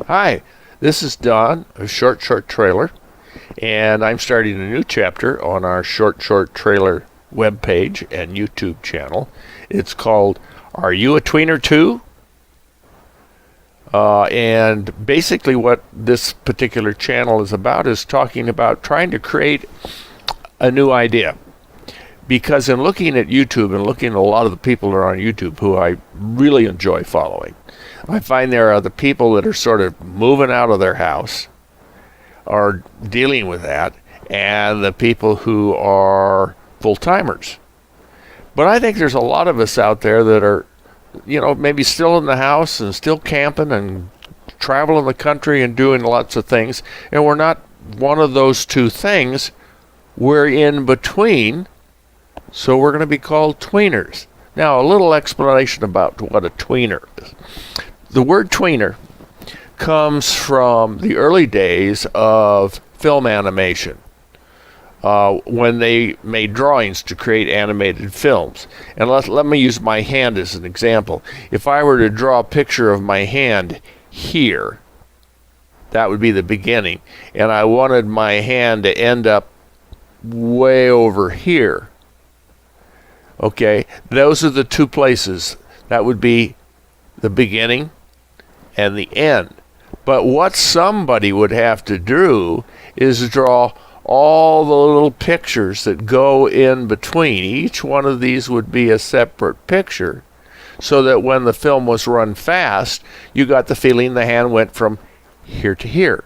Hi, this is Don of Short Trailer, and I'm starting a new chapter on our Short Trailer webpage and YouTube channel. It's called Are You a Tweener Too? And basically what this particular channel is about is talking about trying to create a new idea. Because in looking at YouTube and looking at a lot of the people that are on YouTube who I really enjoy following, I find there are the people that are sort of moving out of their house or dealing with that, and the people who are full-timers. But I think there's a lot of us out there that are, maybe still in the house and still camping and traveling the country and doing lots of things, and we're not one of those two things. We're in between, so we're going to be called tweeners. Now, a little explanation about what a tweener is. The word tweener comes from the early days of film animation, when they made drawings to create animated films. And let me use my hand as an example. If I were to draw a picture of my hand here, that would be the beginning. And I wanted my hand to end up way over here. Okay, those are the two places. That would be the beginning and the end. But what somebody would have to do is draw all the little pictures that go in between. Each one of these would be a separate picture, so that when the film was run fast, you got the feeling the hand went from here to here.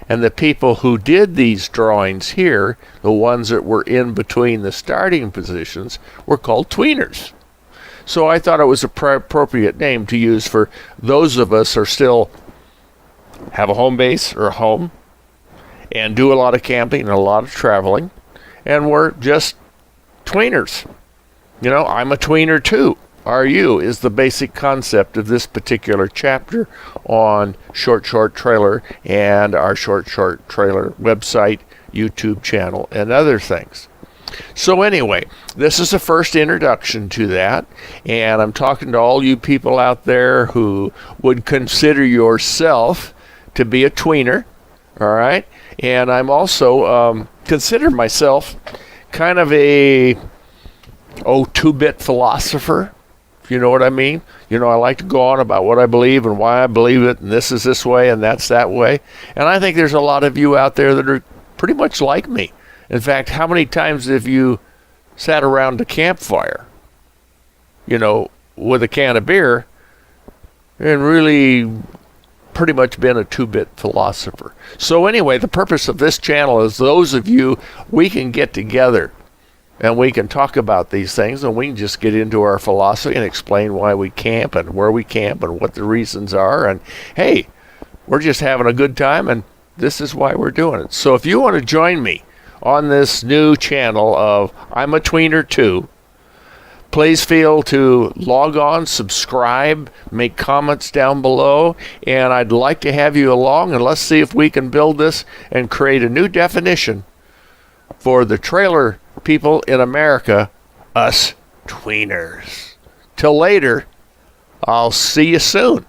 And the people who did these drawings here, the ones that were in between the starting positions, were called tweeners. So I thought it was an appropriate name to use for those of us who still have a home base or a home and do a lot of camping and a lot of traveling, and we're just tweeners. I'm a tweener too. Are you? Is the basic concept of this particular chapter on Short Trailer and our Short Trailer website, YouTube channel, and other things. So anyway, this is the first introduction to that, and I'm talking to all you people out there who would consider yourself to be a tweener, all right? And I'm also consider myself kind of a 2-bit philosopher, if you know what I mean. I like to go on about what I believe and why I believe it, and this is this way and that's that way. And I think there's a lot of you out there that are pretty much like me. In fact, how many times have you sat around a campfire, with a can of beer and really pretty much been a 2-bit philosopher? So anyway, the purpose of this channel is those of you, we can get together and we can talk about these things, and we can just get into our philosophy and explain why we camp and where we camp and what the reasons are. And hey, we're just having a good time, and this is why we're doing it. So if you want to join me on this new channel of I'm a Tweener Too, please feel to log on, subscribe, make comments down below, and I'd like to have you along, and let's see if we can build this and create a new definition for the trailer people in America, us tweeners. Till later, I'll see you soon.